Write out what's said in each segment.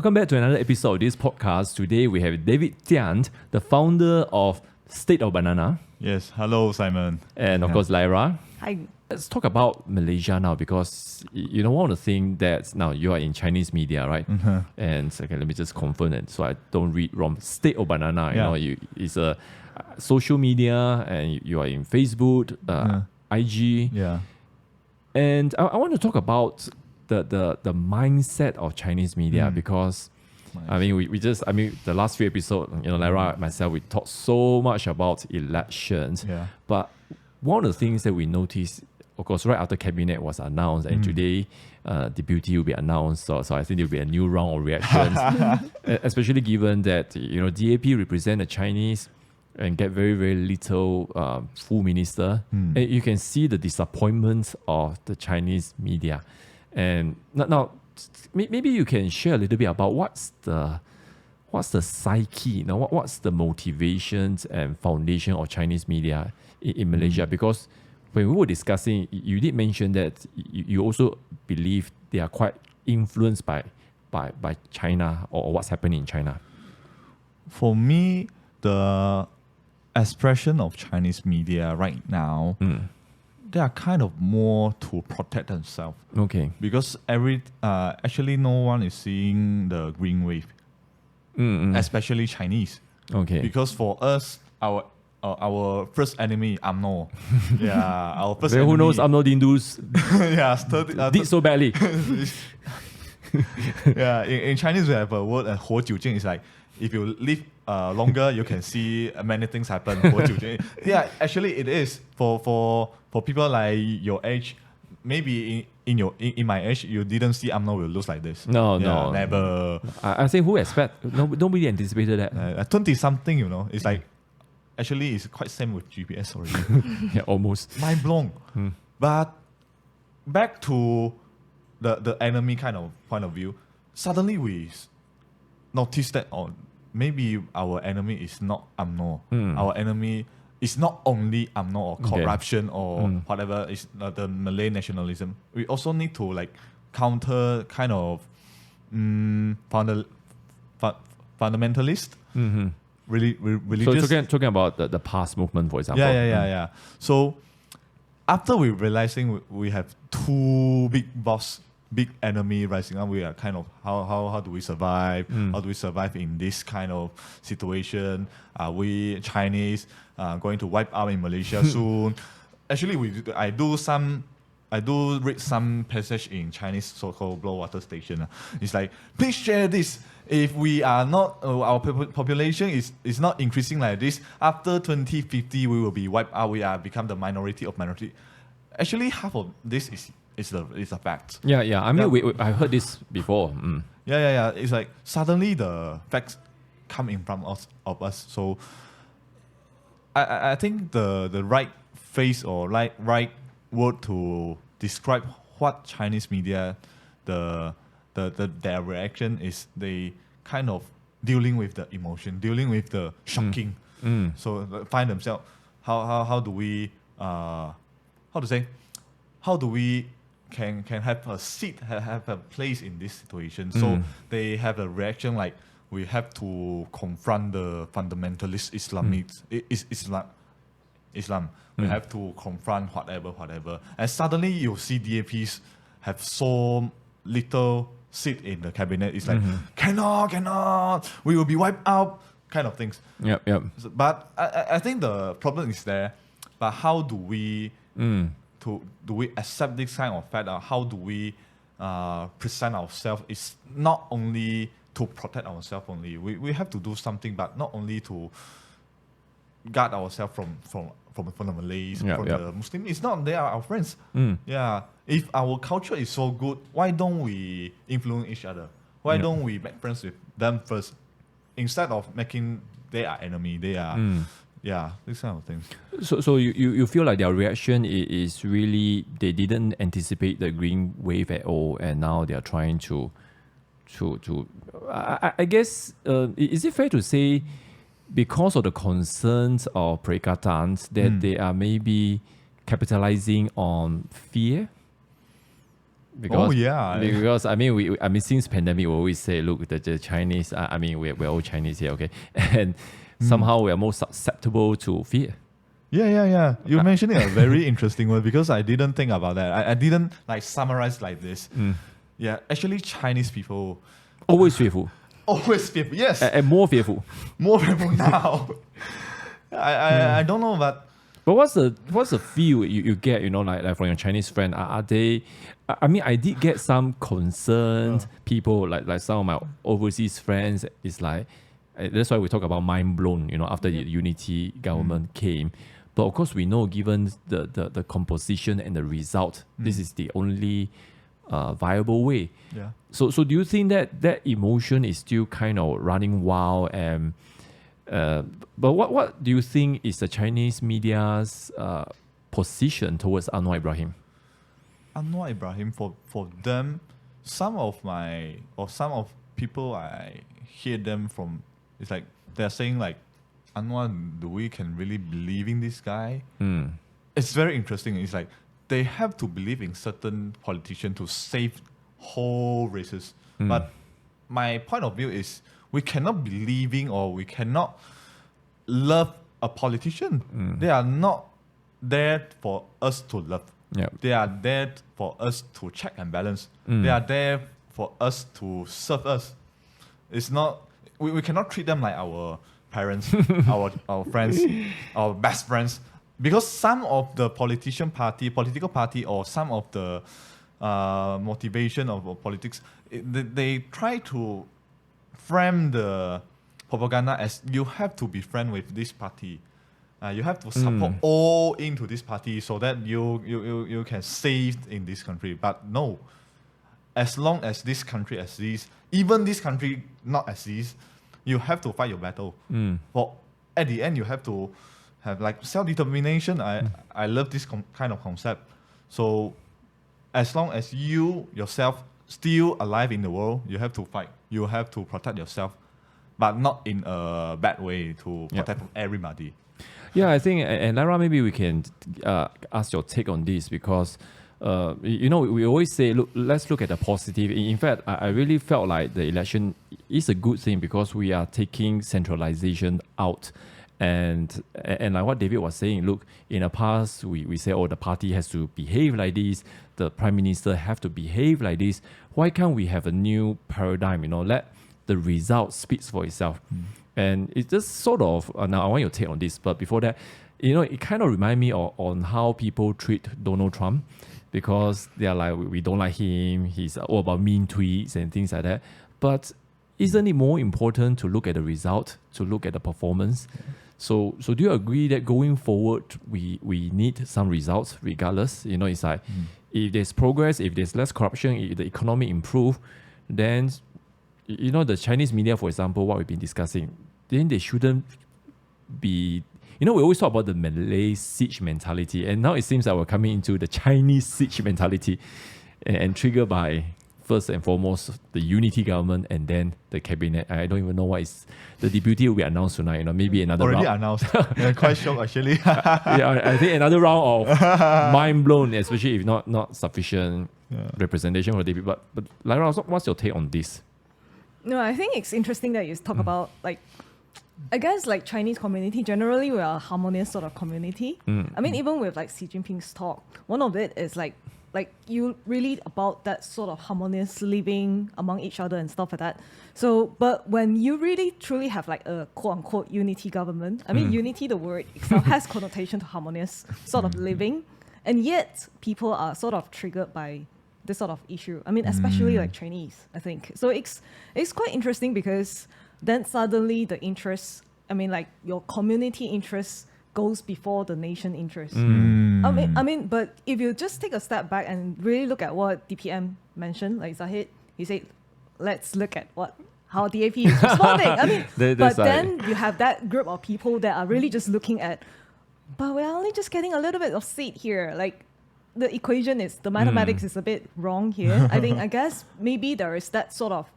Welcome back to another episode of this podcast. Today we have David Tian, the founder of State of Banana. Yes, hello Simon. And of course Lyra. Hi. Let's talk about Malaysia now because you know one of the things that now you are in Chinese media, right? Mm-hmm. And okay, let me just confirm it so I don't read wrong. State of Banana, it's a social media and you are in Facebook, IG. Yeah. And I want to talk about the mindset of Chinese media because I mean we just the last few episodes, Lyra and myself, we talked so much about elections. Yeah. But one of the things that we noticed, of course, right after cabinet was announced, and today deputy will be announced, so I think there will be a new round of reactions, especially given that DAP represent the Chinese and get very, very little full minister. And you can see the disappointment of the Chinese media. And now maybe you can share a little bit about what's the psyche, what's the motivations and foundation of Chinese media in Malaysia? Because when we were discussing, you did mention that you also believe they are quite influenced by China or what's happening in China. For me, the expression of Chinese media right now, they are kind of more to protect themselves. Okay. Because actually no one is seeing the green wave, especially Chinese. Okay. Because for us, our first enemy, UMNO. Yeah, our first enemy. Who knows UMNO didn't do did so badly. Yeah, in Chinese we have a word, 活久见. It's like if you live longer, you can see many things happen. 活久见. Yeah, actually it is for people like your age. Maybe in my age, you didn't see UMNO will lose like this. No, never. I think who expect? Nobody anticipated that. 20 something, it's like actually it's quite same with GPS already. Yeah, almost. Mind blown. But back to the enemy kind of point of view, suddenly we noticed that maybe our enemy is not UMNO. Our enemy is not only UMNO or corruption or whatever, it's the Malay nationalism. We also need to counter kind of fundamentalist, religious. So talking about the past movement, for example. Yeah. So after we realizing we have two big enemy rising up, we are kind of how do we survive? How do we survive in this kind of situation? Are we Chinese going to wipe out in Malaysia soon? Actually, I do read some passage in Chinese so-called blow water station. It's like, please share this. If we are not, our population is not increasing like this, after 2050 we will be wiped out. We are become the minority of minority. Actually, half of this is a fact. Yeah. I mean, I heard this before. Yeah. It's like suddenly the facts come in front of us. So I think the right phrase or right word to describe what Chinese media, their reaction is, they kind of dealing with the emotion, dealing with the shocking. So find themselves how do we can have a seat, have a place in this situation. So they have a reaction like, we have to confront the fundamentalist Islam. We have to confront whatever. And suddenly you see DAPs have so little seat in the cabinet. It's like, cannot, we will be wiped out, kind of things. Yep. So, but I think the problem is there. But how do we do we accept this kind of fact? How do we present ourselves? It's not only to protect ourselves only. We have to do something, but not only to guard ourselves from the Malays, the Muslims. It's not, they are our friends. Yeah. If our culture is so good, why don't we influence each other? Why don't we make friends with them first? Instead of making they are enemy, they are these kind of things. So you feel like their reaction is really, they didn't anticipate the green wave at all, and now they are trying to I guess is it fair to say, because of the concerns of Perikatan, that they are maybe capitalizing on fear? Because, Oh, yeah. Because I mean, since pandemic, we always say, look, the Chinese. I mean, we're all Chinese here, okay, and somehow we are more susceptible to fear. Yeah. You're mentioning a very interesting word because I didn't think about that. I didn't like summarize like this. Yeah, actually, Chinese people Always fearful, always fearful. Yes, and more fearful. more fearful now. I don't know, but But what's the feel you get, like from your Chinese friend? Are they? I mean, I did get some concerned people, like some of my overseas friends. It's like that's why we talk about mind blown, after the unity government came. But of course, we know given the composition and the result, this is the only viable way. yeah. So do you think that emotion is still kind of running wild and? But what do you think is the Chinese media's position towards Anwar Ibrahim? Anwar Ibrahim, for them, some of people I hear them from, it's like they're saying like, Anwar, do we can really believe in this guy? It's very interesting. It's like they have to believe in certain politician to save whole races. But my point of view is we cannot believing or we cannot love a politician. They are not there for us to love. Yep. They are there for us to check and balance. They are there for us to serve us. It's not we cannot treat them like our parents, our friends, our best friends. Because some of the political party, or some of the motivation of politics, they try to frame the propaganda as you have to be friend with this party. You have to support all into this party so that you can save in this country. But no, as long as this country as this, even this country not as this, you have to fight your battle. For at the end, you have to have like self-determination. I love this kind of concept. So as long as you yourself still alive in the world, you have to fight. You have to protect yourself, but not in a bad way to protect everybody. Yeah, I think, and Lara, maybe we can ask your take on this because, we always say, look, let's look at the positive. In fact, I really felt like the election is a good thing because we are taking centralization out. And like what David was saying, look, in the past, we say, the party has to behave like this, the prime minister have to behave like this. Why can't we have a new paradigm, let the result speaks for itself? And it's just sort of, now I want your take on this, but before that, it kind of reminds me on how people treat Donald Trump because they are like, we don't like him, he's all about mean tweets and things like that. But isn't it more important to look at the result, to look at the performance? So do you agree that going forward, we need some results regardless? It's like, if there's progress, if there's less corruption, if the economy improve, then the Chinese media, for example, what we've been discussing, then they shouldn't be, we always talk about the Malay siege mentality, and now it seems that we're coming into the Chinese siege mentality and triggered by, first and foremost, the unity government and then the cabinet. I don't even know what is, the deputy will be announced tonight, maybe another Already round. announced. Yeah, quite shocked actually. Yeah, I think another round of mind blown, especially if not sufficient representation for the deputy. But Lyra, what's your take on this? No, I think it's interesting that you talk about I guess Chinese community, generally we are a harmonious sort of community. I mean, even with Xi Jinping's talk, one of it is like you really about that sort of harmonious living among each other and stuff like that. So, but when you really truly have a quote unquote unity government, I mean, unity, the word itself has connotation to harmonious sort of living. And yet people are sort of triggered by this sort of issue. I mean, especially Chinese, I think. So it's quite interesting because then suddenly the interest, I mean, your community interest goes before the nation interest. I mean, but if you just take a step back and really look at what DPM mentioned, like Zahid, he said, let's look at how DAP is responding. I mean, then you have that group of people that are really just looking at, but we're only just getting a little bit of seat here. The equation is, the mathematics is a bit wrong here. I guess maybe there is that sort of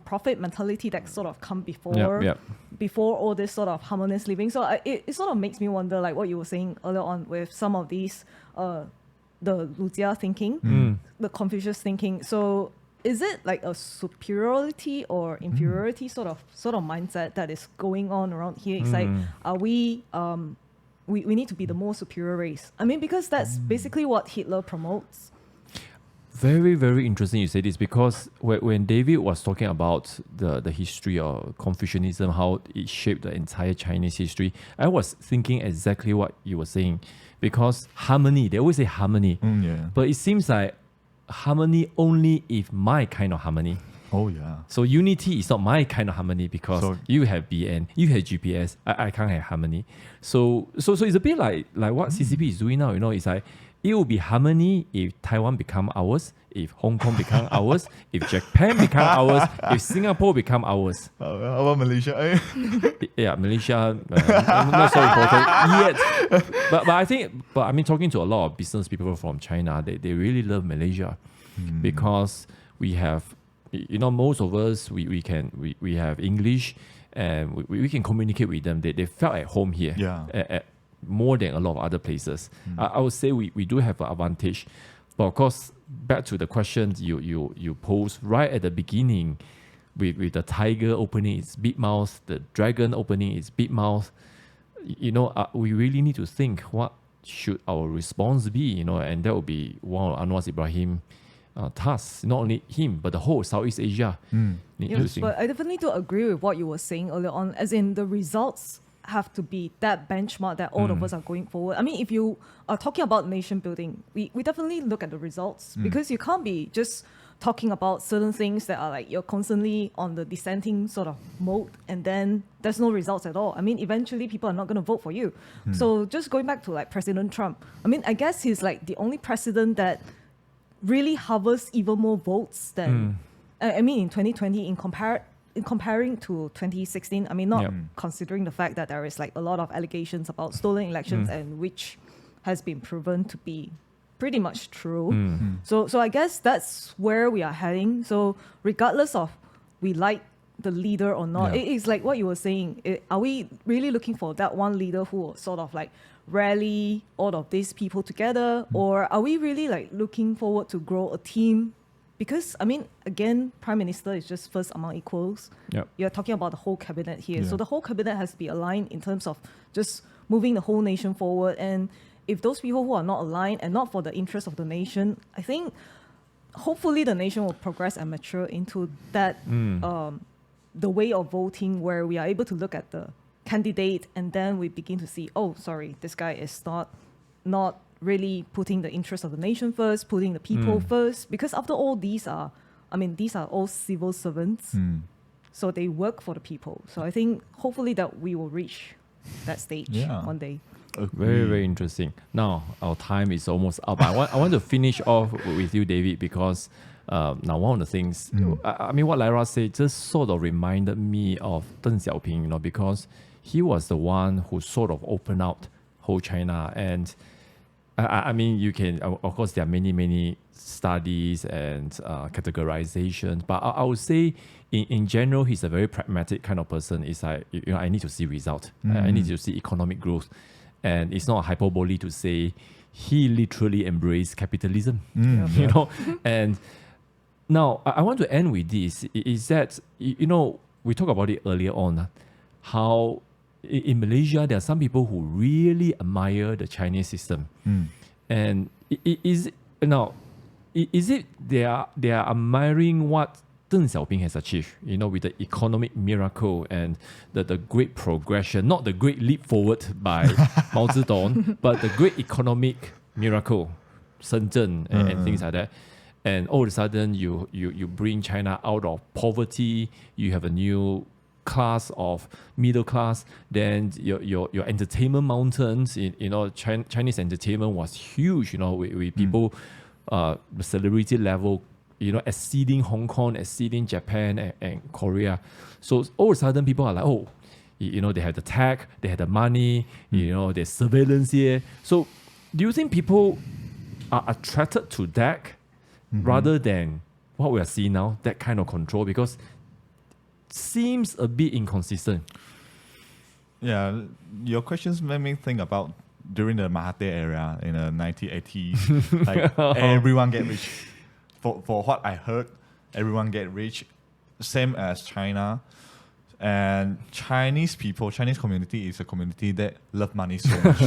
profit mentality that sort of come before all this sort of harmonious living. So it sort of makes me wonder, what you were saying earlier on with some of these the Luzia thinking, the Confucius thinking. So is it like a superiority or inferiority sort of mindset that is going on around here? It's like, are we we need to be the more superior race? I mean, because that's basically what Hitler promotes. Very, very interesting you say this, because when David was talking about the history of Confucianism, how it shaped the entire Chinese history, I was thinking exactly what you were saying. Because harmony, they always say harmony. But it seems like harmony only if my kind of harmony. Oh yeah. So unity is not my kind of harmony, because you have BN, you have GPS, I can't have harmony. So it's a bit like what CCP is doing now. It's like, it will be harmony if Taiwan become ours, if Hong Kong become ours, if Japan become ours, if Singapore become ours. How about Malaysia? Yeah, Malaysia, not so important yet. But I think, talking to a lot of business people from China, they really love Malaysia because we have, most of us, we have English, and we can communicate with them. They felt at home here. Yeah. More than a lot of other places. I would say we do have an advantage. But of course, back to the question you posed right at the beginning, with the tiger opening its big mouth, the dragon opening its big mouth, we really need to think what should our response be, and that would be one of Anwar Ibrahim tasks, not only him, but the whole Southeast Asia. Yes, but I definitely do agree with what you were saying earlier on, as in the results have to be that benchmark that all of us are going forward. I mean, if you are talking about nation building, we definitely look at the results, because you can't be just talking about certain things that are like you're constantly on the dissenting sort of mode, and then there's no results at all. I mean, eventually people are not going to vote for you. So just going back to like President Trump, I mean, I guess he's like the only president that really harvests even more votes than, I mean, in 2020 in comparing to 2016, I mean, not considering the fact that there is like a lot of allegations about stolen elections, and which has been proven to be pretty much true. So I guess that's where we are heading. So regardless of we like the leader or not, it is like what you were saying. Are we really looking for that one leader who will sort of like rally all of these people together, or are we really like looking forward to grow a team? Because, I mean, again, Prime Minister is just first among equals. You're talking about the whole cabinet here. So the whole cabinet has to be aligned in terms of just moving the whole nation forward. And if those people who are not aligned and not for the interest of the nation, I think hopefully the nation will progress and mature into that, the way of voting where we are able to look at the candidate and then we begin to see, oh, sorry, this guy is not really putting the interest of the nation first, putting the people first, because after all, these are all civil servants, so they work for the people. So I think hopefully that we will reach that stage one day. Very, very interesting. Now our time is almost up. I want to finish off with you, David, because now one of the things, I mean, what Lyra said just sort of reminded me of Deng Xiaoping, because he was the one who sort of opened out whole China. And I mean, you can, of course, there are many studies and categorizations, but I would say in general, he's a very pragmatic kind of person. It's like, I need to see result. I need to see economic growth. And it's not hyperbole to say he literally embraced capitalism, And now I want to end with this, is that, we talked about it earlier on, how in Malaysia, there are some people who really admire the Chinese system. And is it they are admiring what Deng Xiaoping has achieved, with the economic miracle and the great progression, not the great leap forward by Mao Zedong, but the great economic miracle, Shenzhen and things like that. And all of a sudden, you bring China out of poverty, you have a new class of middle class, then your entertainment mountains, Chinese entertainment was huge, with people, the celebrity level, exceeding Hong Kong, exceeding Japan and Korea. So all of a sudden people are like, oh, they have the tech, they have the money, there's surveillance here. So do you think people are attracted to that rather than what we are seeing now, that kind of control? Because seems a bit inconsistent. Yeah, your questions made me think about during the Mahathir era in the 1980s, like everyone get rich. For what I heard, everyone get rich, same as China. And Chinese community is a community that love money so much.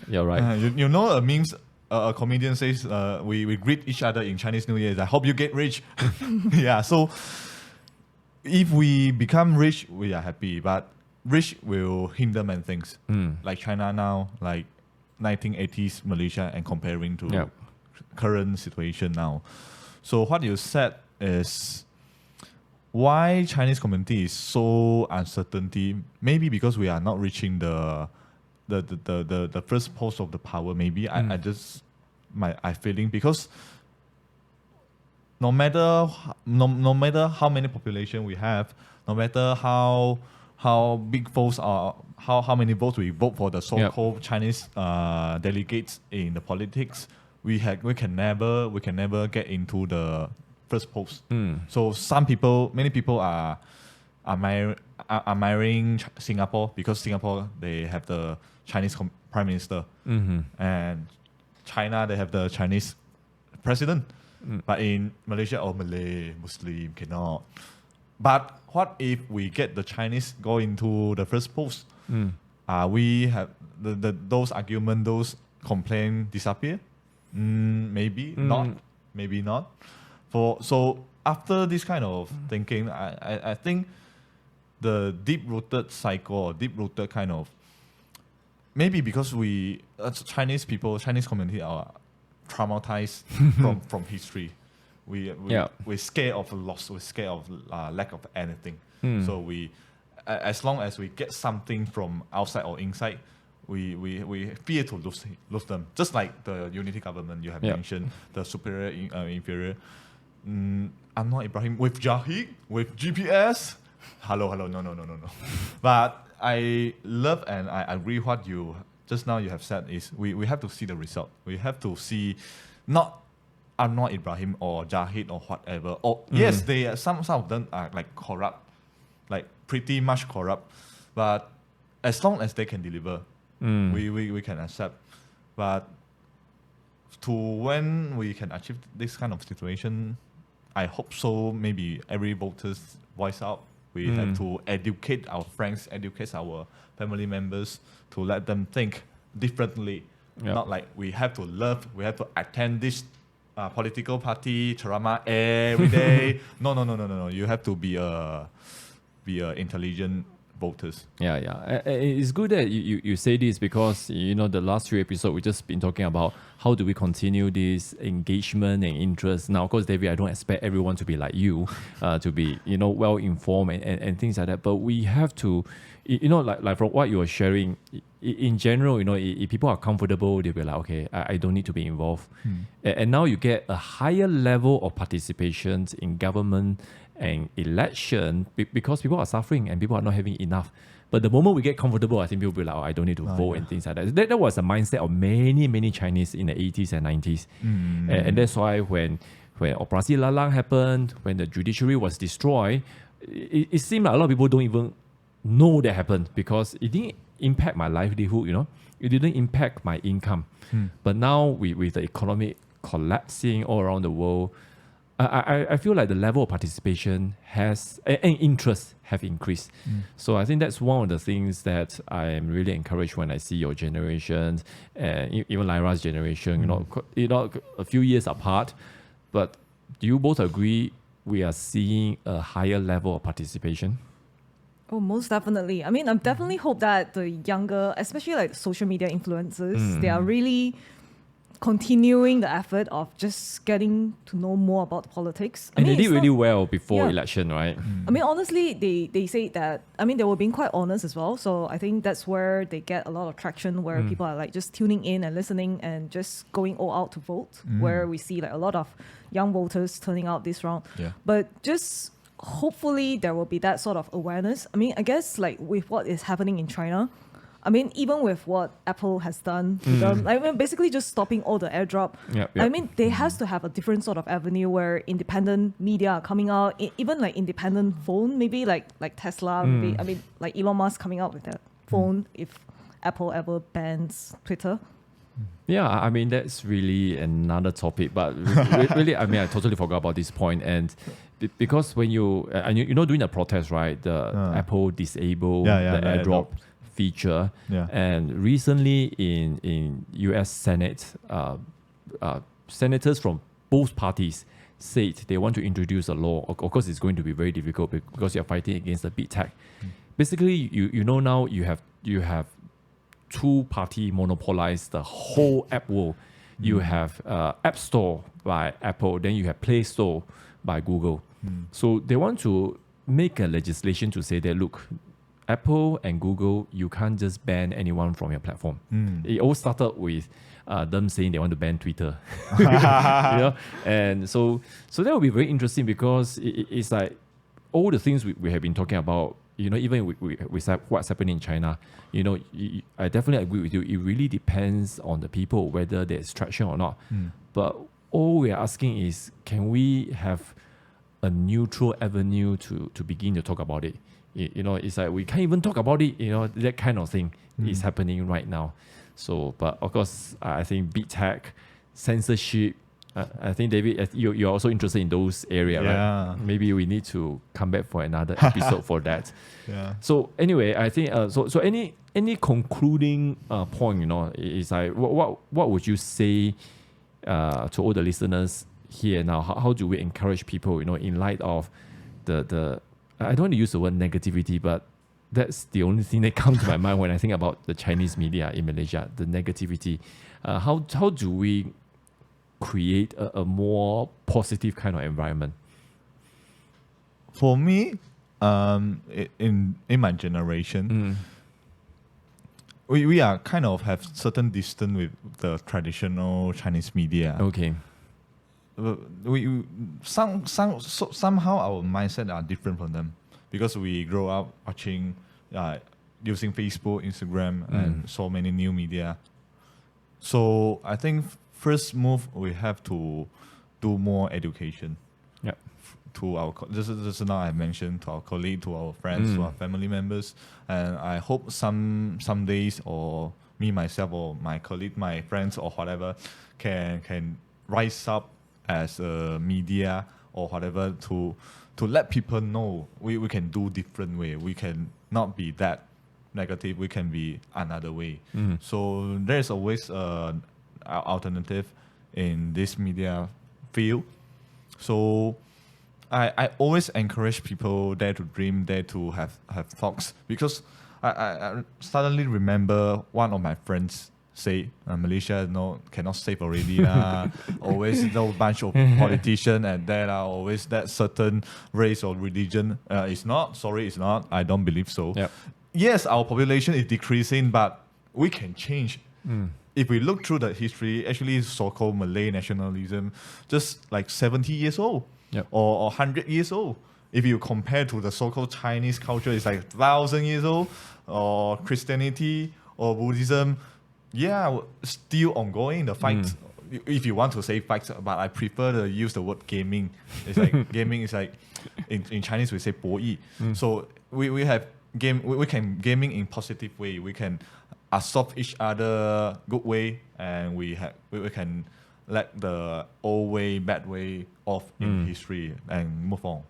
You're right. You know a memes, a comedian says, we greet each other in Chinese New Year. I hope you get rich. Yeah, so if we become rich, we are happy. But rich will hinder many things. Like China now, like 1980s Malaysia, and comparing to current situation now. So what you said is why Chinese community is so uncertainty. Maybe because we are not reaching the first post of the power. Maybe I feeling because no matter how many population we have, no matter how big votes are, how many votes we vote for the so-called Chinese delegates in the politics, we can never get into the first post. So many people are marrying Singapore because Singapore they have the Chinese prime minister, and China they have the Chinese president. But in Malaysia or Malay Muslim cannot. But what if we get the Chinese go into the first post? We have those arguments, those complaints disappear? Maybe not. Maybe not. So after this kind of thinking, I think the deep-rooted cycle or deep-rooted kind of, maybe because we Chinese community are traumatized from history. We're scared of loss. We're scared of lack of anything. So as long as we get something from outside or inside, we fear to lose them. Just like the unity government you have mentioned, the superior inferior. Anwar Ibrahim with Jahid, with GPS. Hello, no. But I love and I agree what you just now you have said is we have to see the result. We have to see not Anwar Ibrahim or Jahid or whatever. Or yes, they some of them are like corrupt, like pretty much corrupt. But as long as they can deliver, we can accept. But to when we can achieve this kind of situation, I hope so. Maybe every voter's voice out. We have to educate our friends, educate our family members to let them think differently. Not like we have to attend this political party ceramah every day. No. You have to be a intelligent voters. It's good that you say this because the last few episodes we just been talking about how do we continue this engagement and interest. Now, of course, David, I don't expect everyone to be like you, to be well informed and things like that. But we have to, like from what you are sharing, in general, if people are comfortable, they'll be like, okay, I don't need to be involved. And now you get a higher level of participation in government and election because people are suffering and people are not having enough. But the moment we get comfortable, I think people will be like, I don't need to vote and things like that. That was the mindset of many Chinese in the 80s and 90s. And that's why when Operasi Lalang happened, when the judiciary was destroyed, it seemed like a lot of people don't even know that happened because it didn't impact my livelihood, It didn't impact my income. But now with the economic collapsing all around the world, I feel like the level of participation and interest have increased. So I think that's one of the things that I am really encouraged when I see your generation and even Lyra's generation, a few years apart. But do you both agree we are seeing a higher level of participation? Oh, most definitely. I mean, I definitely hope that the younger, especially like social media influencers, they are really continuing the effort of just getting to know more about politics. And they did really well before election, right? I mean, honestly, they say that, they were being quite honest as well. So I think that's where they get a lot of traction, where people are like just tuning in and listening and just going all out to vote, where we see like a lot of young voters turning out this round. But just hopefully there will be that sort of awareness. I guess like with what is happening in China, even with what Apple has done to them, basically just stopping all the airdrop. They has to have a different sort of avenue where independent media are coming out, even like independent phone, maybe like Tesla, maybe, like Elon Musk coming out with that phone. If Apple ever bans Twitter? Yeah, I mean, that's really another topic. But really, I mean, I totally forgot about this point. And because when during the protest, right, the Apple disabled the AirDrop feature. Yeah. And recently in US Senate, senators from both parties said they want to introduce a law. Of course, it's going to be very difficult because you're fighting against the big tech. Basically, you know now you have two-party monopolize the whole app world. You have App Store by Apple, then you have Play Store by Google. So they want to make a legislation to say that, look, Apple and Google, you can't just ban anyone from your platform. It all started with them saying they want to ban Twitter. And so that will be very interesting because it's like all the things we have been talking about, even with what's happening in China, I definitely agree with you. It really depends on the people, whether there's traction or not. But all we're asking is, can we have a neutral avenue to begin to talk about it? It's like we can't even talk about it. That kind of thing is happening right now. So, but of course, I think big tech, censorship. I think, David, you're also interested in those areas, right? Maybe we need to come back for another episode for that. Yeah. So anyway, I think so any concluding point, is like what would you say to all the listeners here now? How do we encourage people, in light of the I don't want to use the word negativity, but that's the only thing that comes to my mind when I think about the Chinese media in Malaysia, the negativity. How do we create a more positive kind of environment? For me, in my generation, we are kind of have certain distance with the traditional Chinese media. Okay. Somehow our mindset are different from them because we grow up watching, using Facebook, Instagram, and so many new media. So I think first move we have to do more education. Yeah. To our this now I mentioned to our colleague, to our friends, to our family members, and I hope some days or me myself or my colleague, my friends or whatever can rise up as a media or whatever to let people know we can do different way. We can not be that negative. We can be another way. So there's always alternative in this media field. So I always encourage people dare to dream, dare to have thoughts, because I suddenly remember one of my friends say Malaysia cannot save already always no bunch of politicians and there are always that certain race or religion. It's not. I don't believe so. Yep. Yes, our population is decreasing, but we can change. If we look through the history, actually so-called Malay nationalism just like 70 years old. Yep. Or 100 years old. If you compare to the so-called Chinese culture, it's like 1,000 years old, or Christianity or Buddhism. Yeah, still ongoing, the fight. If you want to say fights, but I prefer to use the word gaming. It's like gaming is like, in Chinese we say 博弈. So we have we can gaming in positive way. We can absorb each other good way, and we can let the old way, bad way off in history and move on.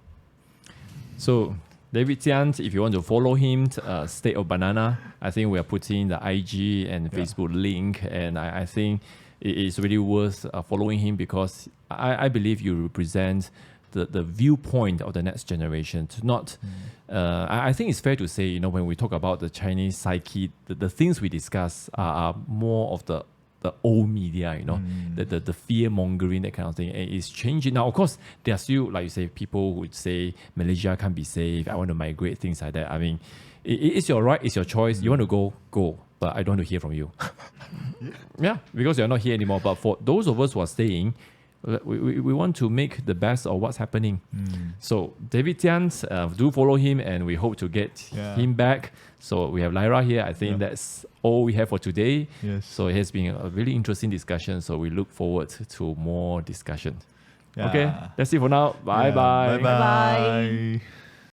So David Tian, if you want to follow him, State of Banana, I think we are putting the IG and Facebook link, and I think it is really worth following him because I believe you represent the viewpoint of the next generation. To not, I think it's fair to say, when we talk about the Chinese psyche, the things we discuss are more of the old media, the fear mongering, that kind of thing. And it's changing now. Of course, there are still, like you say, people who would say Malaysia can't be safe. I want to migrate, things like that. I mean, it's your right, it's your choice. You want to go, but I don't want to hear from you. Yeah, because you're not here anymore. But for those of us who are staying, we want to make the best of what's happening. So David Tian, do follow him, and we hope to get him back. So we have Lyra here. I think that's all we have for today. Yes. So it has been a really interesting discussion. So we look forward to more discussion. Okay, that's it for now. Bye bye. Bye bye.